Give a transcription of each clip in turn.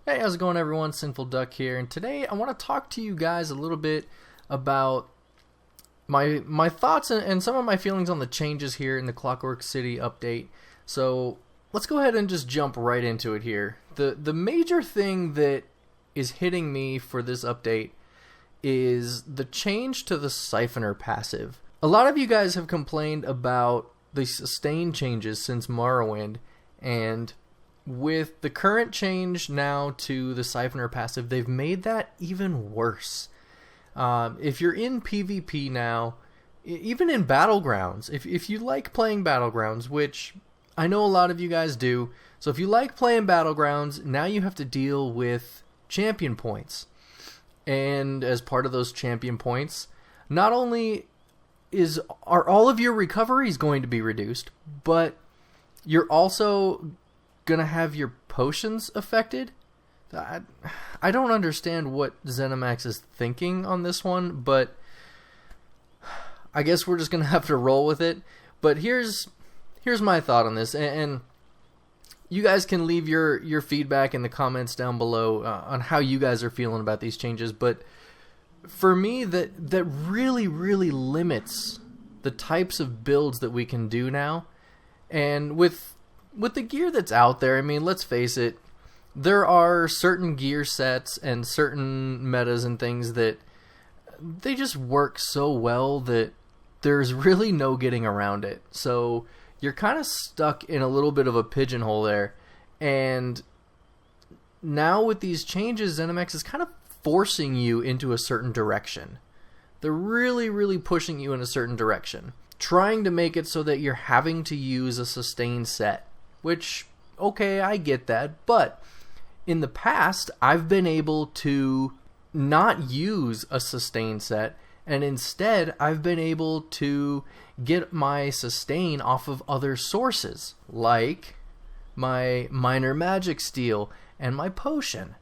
Hey, how's it going everyone? Sinful Duck here, and today I want to talk to you guys a little bit about my thoughts and some of my feelings on the changes here in the Clockwork City update. So let's go ahead and just jump right into it here. The major thing that is hitting me for this update is the change to the Siphoner passive. A lot of you guys have complained about the sustain changes since Morrowind, and with the current change now to the Siphoner passive, they've made that even worse. If you're in PvP now, even in Battlegrounds, if you like playing Battlegrounds, which I know a lot of you guys do, so if you like playing Battlegrounds, now you have to deal with champion points. And as part of those champion points, not only are all of your recoveries going to be reduced, but you're also gonna have your potions affected. I don't understand what ZeniMax is thinking on this one, but I guess we're just gonna have to roll with it. But here's my thought on this, and you guys can leave your feedback in the comments down below on how you guys are feeling about these changes. But for me, that really limits the types of builds that we can do now. And with the gear that's out there, I mean, let's face it, there are certain gear sets and certain metas and things that they just work so well that there's really no getting around it. So you're kind of stuck in a little bit of a pigeonhole there. And now with these changes, ZeniMax is kind of forcing you into a certain direction. They're really pushing you in a certain direction, trying to make it so that you're having to use a sustain set. Which, okay, I get that, but in the past, I've been able to not use a sustain set, and instead, I've been able to get my sustain off of other sources, like my minor magic steel and my potion.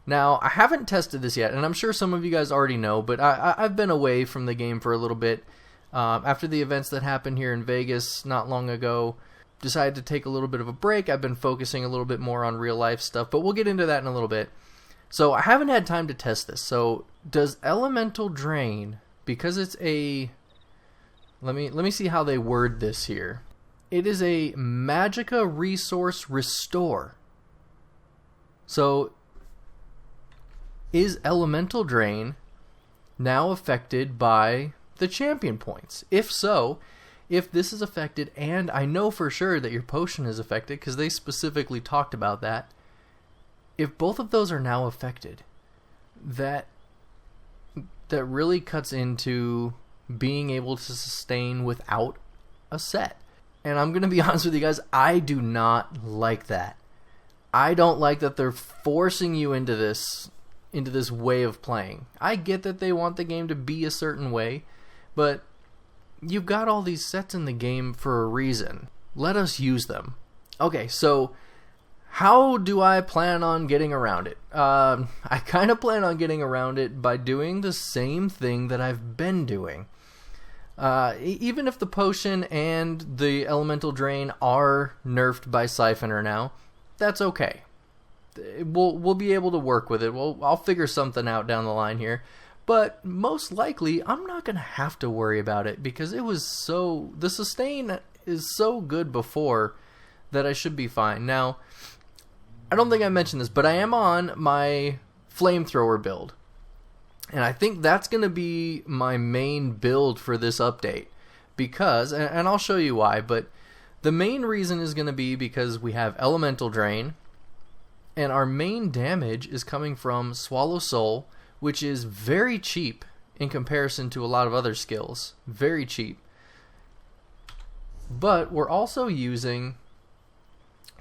Now, I haven't tested this yet, and I'm sure some of you guys already know, but I've been away from the game for a little bit. After the events that happened here in Vegas not long ago, decided to take a little bit of a break. I've been focusing a little bit more on real life stuff, but we'll get into that in a little bit. So I haven't had time to test this. So does Elemental Drain, because it's a, let me see how they word this here. It is a Magicka Resource Restore. So is Elemental Drain now affected by the champion points? If so, if this is affected, and I know for sure that your potion is affected because they specifically talked about that, if both of those are now affected, that really cuts into being able to sustain without a set. And I'm going to be honest with you guys, I do not like that. I don't like that they're forcing you into this way of playing. I get that they want the game to be a certain way, but you've got all these sets in the game for a reason. Let us use them. Okay, so how do I plan on getting around it? I kind of plan on getting around it by doing the same thing that I've been doing. Even if the potion and the Elemental Drain are nerfed by Siphoner now, that's okay. We'll be able to work with it. I'll figure something out down the line here. But most likely, I'm not going to have to worry about it because the sustain is so good before that I should be fine. Now, I don't think I mentioned this, but I am on my flamethrower build. And I think that's going to be my main build for this update. Because, and I'll show you why, but the main reason is going to be because we have Elemental Drain, and our main damage is coming from Swallow Soul, which is very cheap in comparison to a lot of other skills. Very cheap. But we're also using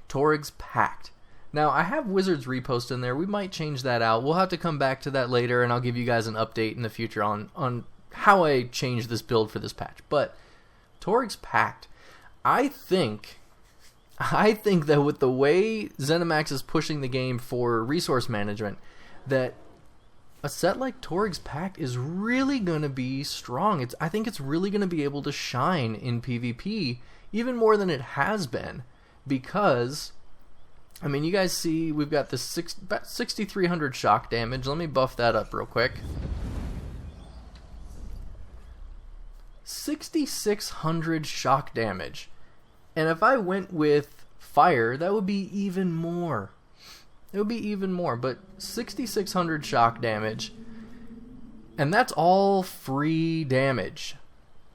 Toryg's Pact. Now, I have Wizard's Repost in there. We might change that out. We'll have to come back to that later, and I'll give you guys an update in the future on how I change this build for this patch. But Toryg's Pact, I think that with the way ZeniMax is pushing the game for resource management, that a set like Toryg's Pact is really going to be strong. I think it's really going to be able to shine in PvP even more than it has been, because I mean, you guys see we've got this about 6,300 shock damage. Let me buff that up real quick. 6,600 shock damage. And if I went with fire, that would be even more. It would be even more, but 6,600 shock damage. And that's all free damage.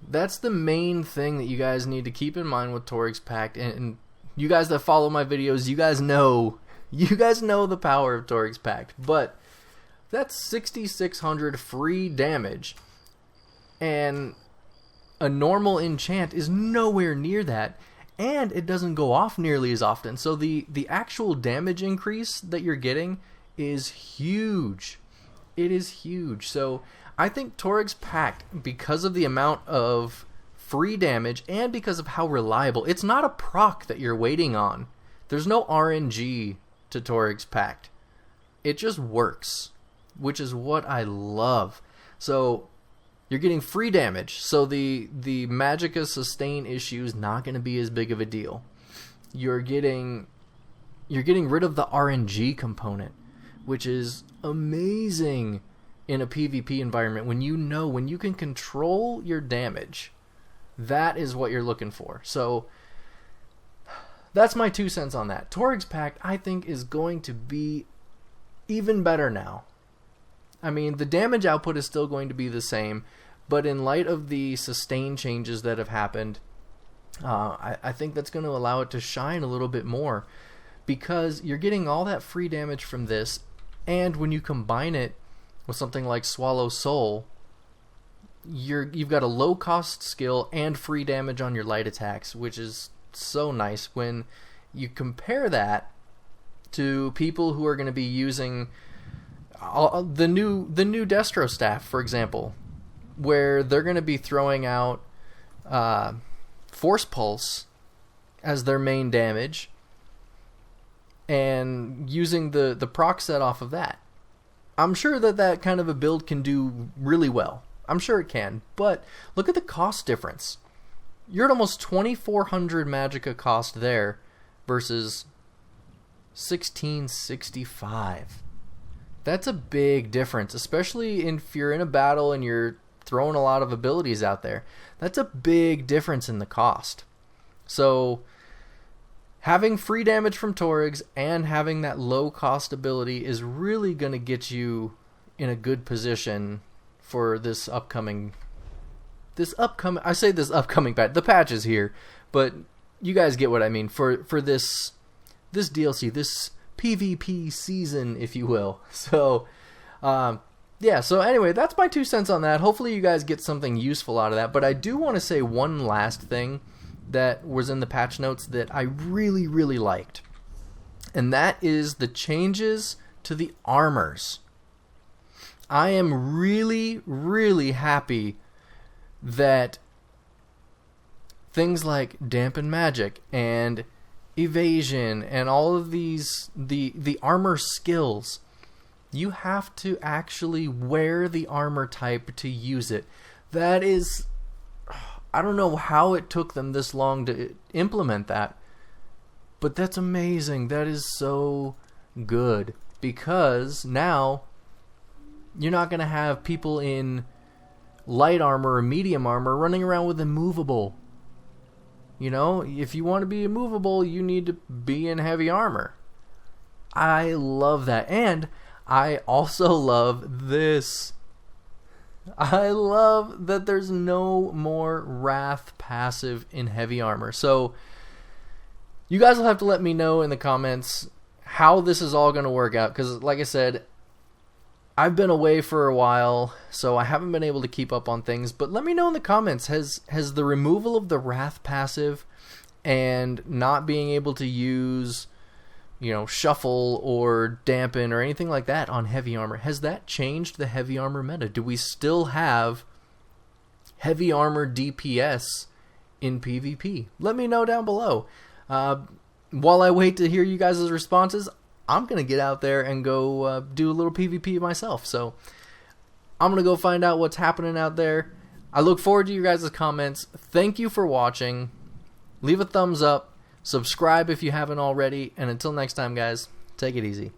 That's the main thing that you guys need to keep in mind with Toryg's Pact. And you guys that follow my videos, you guys know the power of Toryg's Pact. But that's 6,600 free damage. And a normal enchant is nowhere near that. And it doesn't go off nearly as often. So the actual damage increase that you're getting is huge. It is huge. So I think Toryg's Pact, because of the amount of free damage and because of how reliable, it's not a proc that you're waiting on. There's no RNG to Toryg's Pact. It just works, which is what I love. So you're getting free damage, so the Magicka sustain issue is not going to be as big of a deal. You're getting rid of the RNG component, which is amazing in a PvP environment. When you can control your damage, that is what you're looking for. So that's my 2 cents on that. Toryg's Pact, I think, is going to be even better now. I mean, the damage output is still going to be the same, but in light of the sustain changes that have happened, I think that's going to allow it to shine a little bit more, because you're getting all that free damage from this, and when you combine it with something like Swallow Soul, you've got a low cost skill and free damage on your light attacks, which is so nice. When you compare that to people who are going to be using the new Destro staff, for example, where they're going to be throwing out Force Pulse as their main damage and using the proc set off of that. I'm sure that kind of a build can do really well. I'm sure it can, but look at the cost difference. You're at almost 2,400 Magicka cost there versus 1,665. That's a big difference, especially if you're in a battle and you're throwing a lot of abilities out there. That's a big difference in the cost. So having free damage from Toryg's and having that low cost ability is really going to get you in a good position for this upcoming patch. The patch is here, but you guys get what I mean for this DLC, this PvP season, if you will. So yeah, so anyway, that's my 2 cents on that. Hopefully you guys get something useful out of that. But I do want to say one last thing that was in the patch notes that I really, really liked. And that is the changes to the armors. I am really, really happy that things like Dampen Magic and Evasion and all of these, the armor skills, you have to actually wear the armor type to use it. That is, I don't know how it took them this long to implement that, but that's amazing. That is so good, because now you're not going to have people in light armor or medium armor running around with immovable. You know, if you want to be immovable, you need to be in heavy armor. I love that. And I also love this. I love that there's no more Wrath passive in heavy armor. So you guys will have to let me know in the comments how this is all going to work out, because like I said, I've been away for a while, so I haven't been able to keep up on things. But let me know in the comments, has the removal of the Wrath passive and not being able to use, you know, Shuffle or Dampen or anything like that on heavy armor, has that changed the heavy armor meta? Do we still have heavy armor DPS in PvP? Let me know down below. While I wait to hear you guys' responses, I'm going to get out there and go do a little PvP myself. So I'm going to go find out what's happening out there. I look forward to you guys' comments. Thank you for watching. Leave a thumbs up. Subscribe if you haven't already. And until next time, guys, take it easy.